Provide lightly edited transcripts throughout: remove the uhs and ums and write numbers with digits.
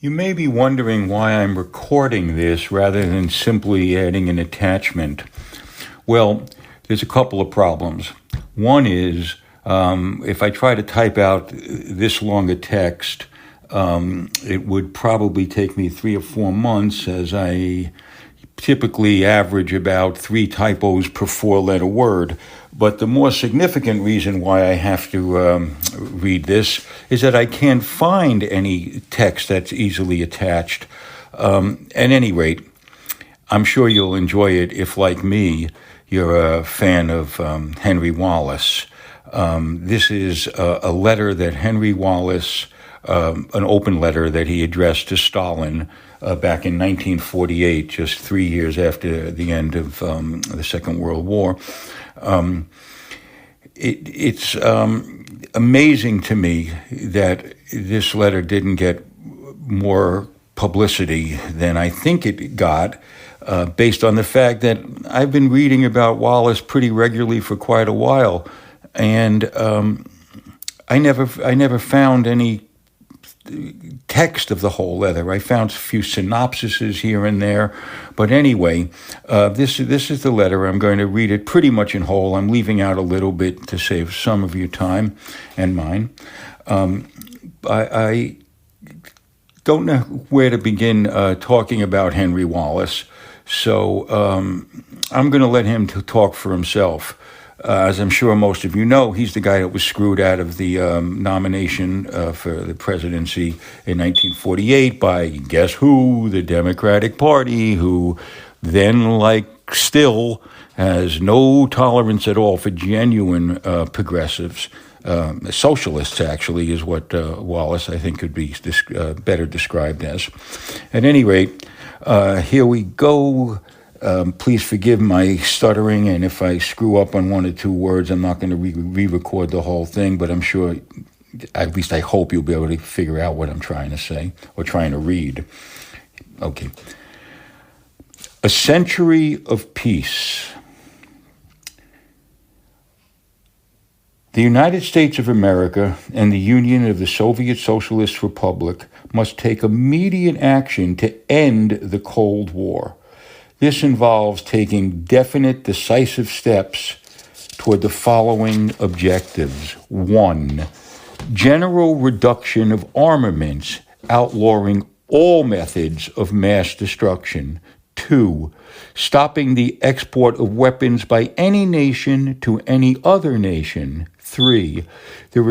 You may be wondering why I'm recording this rather than simply adding an attachment. Well, there's a couple of problems. One is if I try to type out this long a text, it would probably take me 3 or 4 months, as I typically average about 3 typos per 4-letter word. But the more significant reason why I have to read this is that I can't find any text that's easily attached. At any rate, I'm sure you'll enjoy it if, like me, you're a fan of Henry Wallace. This is a letter that Henry Wallace, an open letter that he addressed to Stalin back in 1948, just 3 years after the end of the Second World War. It's amazing to me that this letter didn't get more publicity than I think it got, based on the fact that I've been reading about Wallace pretty regularly for quite a while, and I never found any text of the whole letter. I found a few synopsises here and there, but anyway, this is the letter. I'm going to read it pretty much in whole. I'm leaving out a little bit to save some of your time and mine. I don't know where to begin talking about Henry Wallace, so I'm going to let him talk for himself. As I'm sure most of you know, he's the guy that was screwed out of the nomination for the presidency in 1948 by, guess who? The Democratic Party, who then, like still, has no tolerance at all for genuine progressives. Socialists, actually, is what Wallace, I think, could be better described as. At any rate, here we go. Please forgive my stuttering, and if I screw up on 1 or 2 words, I'm not going to re-record the whole thing, but I'm sure, at least I hope you'll be able to figure out what I'm trying to say, or trying to read. Okay. A century of peace. The United States of America and the Union of the Soviet Socialist Republic must take immediate action to end the Cold War. This involves taking definite, decisive steps toward the following objectives. 1. General reduction of armaments, outlawing all methods of mass destruction. 2. Stopping the export of weapons by any nation to any other nation. 3. The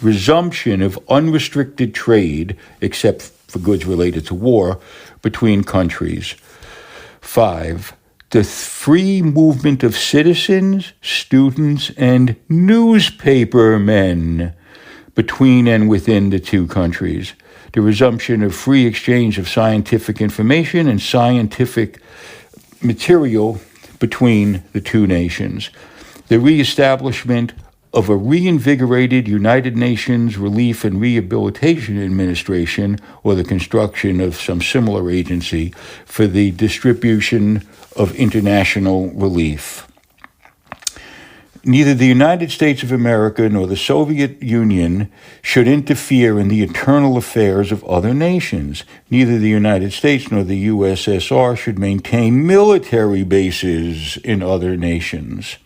resumption of unrestricted trade, except for goods related to war, between countries. 5. The free movement of citizens, students, and newspapermen between and within the 2 countries. The resumption of free exchange of scientific information and scientific material between the 2 nations. The reestablishment of a reinvigorated United Nations Relief and Rehabilitation Administration, or the construction of some similar agency for the distribution of international relief. Neither the United States of America nor the Soviet Union should interfere in the internal affairs of other nations. Neither the United States nor the USSR should maintain military bases in other nations.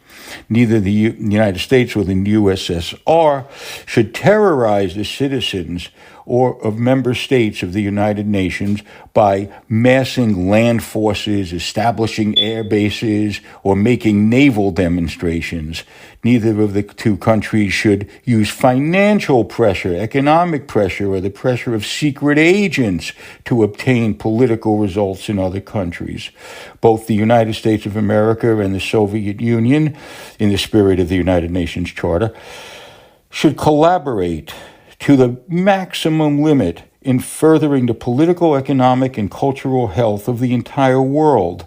Neither the United States or the USSR should terrorize the citizens or of member states of the United Nations by massing land forces, establishing air bases, or making naval demonstrations. Neither of the 2 countries should use financial pressure, economic pressure, or the pressure of secret agents to obtain political results in other countries. Both the United States of America and the Soviet Union, in the spirit of the United Nations Charter, should collaborate to the maximum limit in furthering the political, economic, and cultural health of the entire world.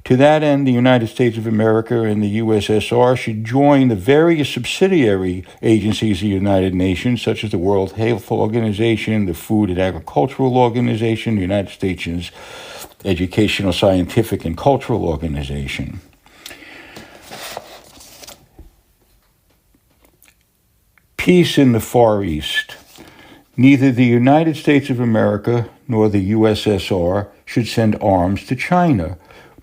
To that end, the United States of America and the USSR should join the various subsidiary agencies of the United Nations, such as the World Health Organization, the Food and Agricultural Organization, the United States Educational, Scientific, and Cultural Organization. Peace in the Far East. Neither the United States of America nor the USSR should send arms to China.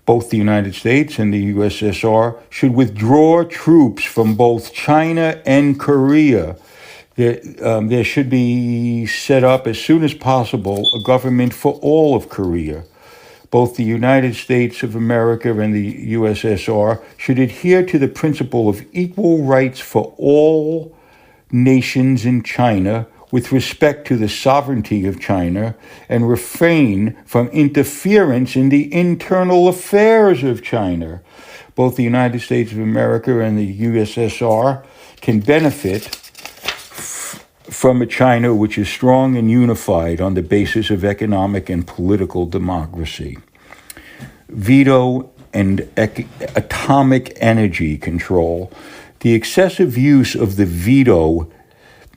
Both the United States and the USSR should withdraw troops from both China and Korea. There should be set up as soon as possible a government for all of Korea. Both the United States of America and the USSR should adhere to the principle of equal rights for all nations in China with respect to the sovereignty of China and refrain from interference in the internal affairs of China. Both the United States of America and the USSR can benefit from a China which is strong and unified on the basis of economic and political democracy. Veto and atomic energy control. The excessive use of the veto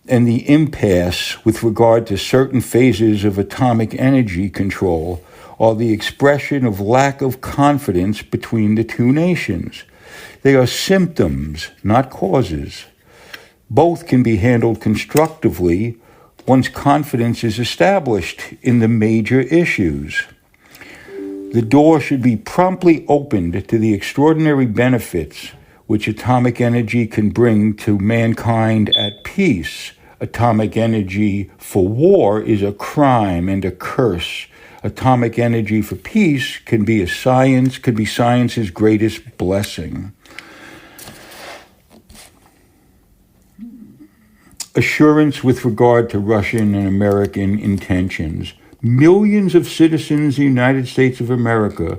and the impasse with regard to certain phases of atomic energy control are the expression of lack of confidence between the two nations. They are symptoms, not causes. Both can be handled constructively once confidence is established in the major issues. The door should be promptly opened to the extraordinary benefits which atomic energy can bring to mankind at peace. Atomic energy for war is a crime and a curse. Atomic energy for peace could be science's greatest blessing. Assurance with regard to Russian and American intentions. Millions of citizens of the United States of America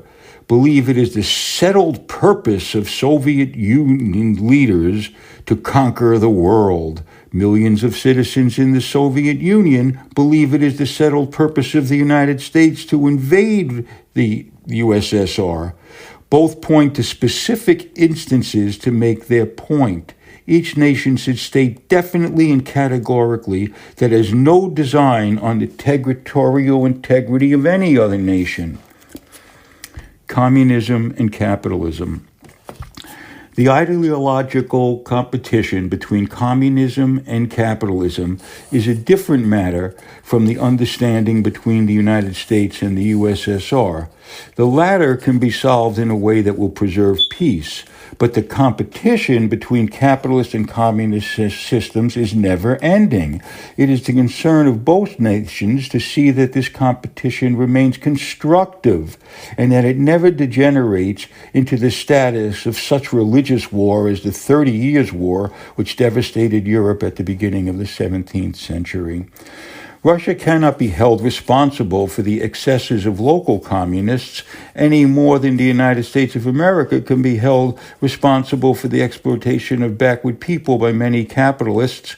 believe it is the settled purpose of Soviet Union leaders to conquer the world. Millions of citizens in the Soviet Union believe it is the settled purpose of the United States to invade the USSR. Both point to specific instances to make their point. Each nation should state definitely and categorically that it has no design on the territorial integrity of any other nation. Communism and capitalism. The ideological competition between communism and capitalism is a different matter from the understanding between the United States and the USSR. The latter can be solved in a way that will preserve peace, but the competition between capitalist and communist systems is never ending. It is the concern of both nations to see that this competition remains constructive and that it never degenerates into the status of such religious war as the 30 Years' War, which devastated Europe at the beginning of the 17th century. Russia cannot be held responsible for the excesses of local communists any more than the United States of America can be held responsible for the exploitation of backward people by many capitalists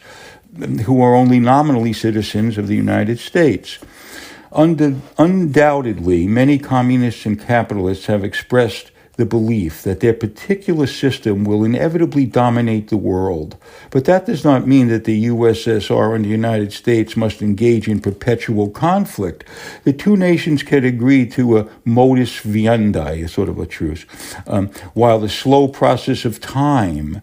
who are only nominally citizens of the United States. Undoubtedly, many communists and capitalists have expressed the belief that their particular system will inevitably dominate the world. But that does not mean that the USSR and the United States must engage in perpetual conflict. The two nations can agree to a modus vivendi, a sort of a truce, while the slow process of time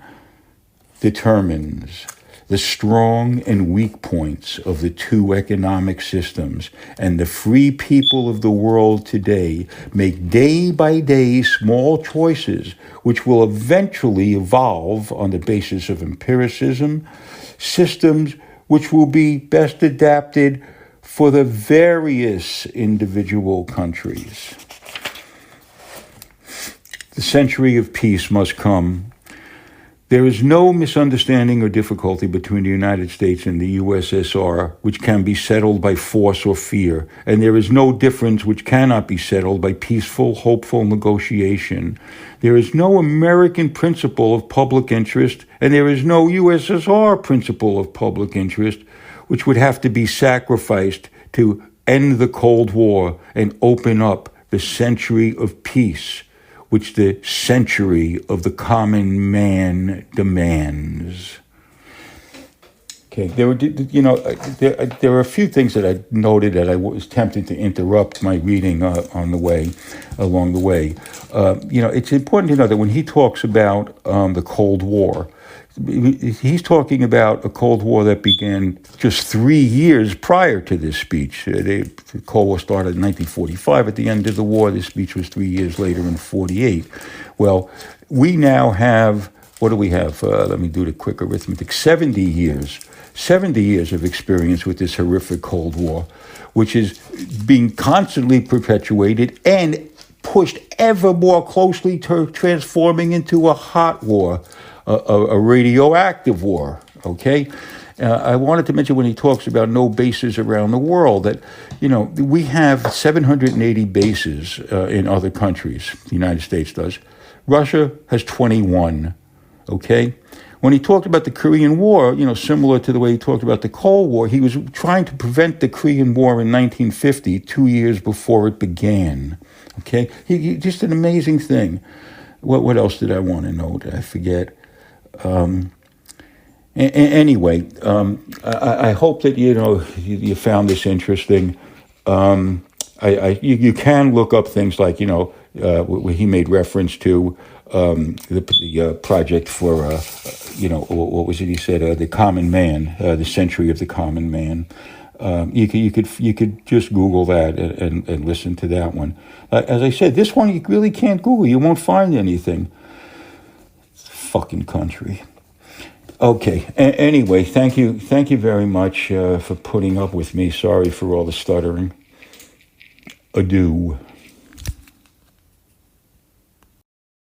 determines the strong and weak points of the two economic systems, and the free people of the world today make day by day small choices which will eventually evolve on the basis of empiricism, systems which will be best adapted for the various individual countries. The century of peace must come. There is no misunderstanding or difficulty between the United States and the USSR which can be settled by force or fear, and there is no difference which cannot be settled by peaceful, hopeful negotiation. There is no American principle of public interest, and there is no USSR principle of public interest which would have to be sacrificed to end the Cold War and open up the century of peace which the century of the common man demands. Okay, there were a few things that I noted that I was tempted to interrupt my reading along the way. It's important to know that when he talks about the Cold War, he's talking about a Cold War that began just 3 years prior to this speech. The Cold War started in 1945 at the end of the war. This speech was 3 years later in 48. Well, we now have, what do we have? Let me do the quick arithmetic. 70 years of experience with this horrific Cold War, which is being constantly perpetuated and pushed ever more closely to transforming into a hot war, a radioactive war, okay? I wanted to mention when he talks about no bases around the world that, we have 780 bases in other countries. The United States does. Russia has 21, okay? When he talked about the Korean War, similar to the way he talked about the Cold War, he was trying to prevent the Korean War in 1950, 2 years before it began. Okay, he just an amazing thing. What else did I want to note? I forget. Anyway, I hope that you found this interesting. You can look up things like he made reference to the project for what was it he said, the Common Man, the Century of the Common Man. You could just Google that and listen to that one. As I said, this one you really can't Google. You won't find anything. Fucking country. Okay. Anyway, thank you very much for putting up with me. Sorry for all the stuttering. Adieu.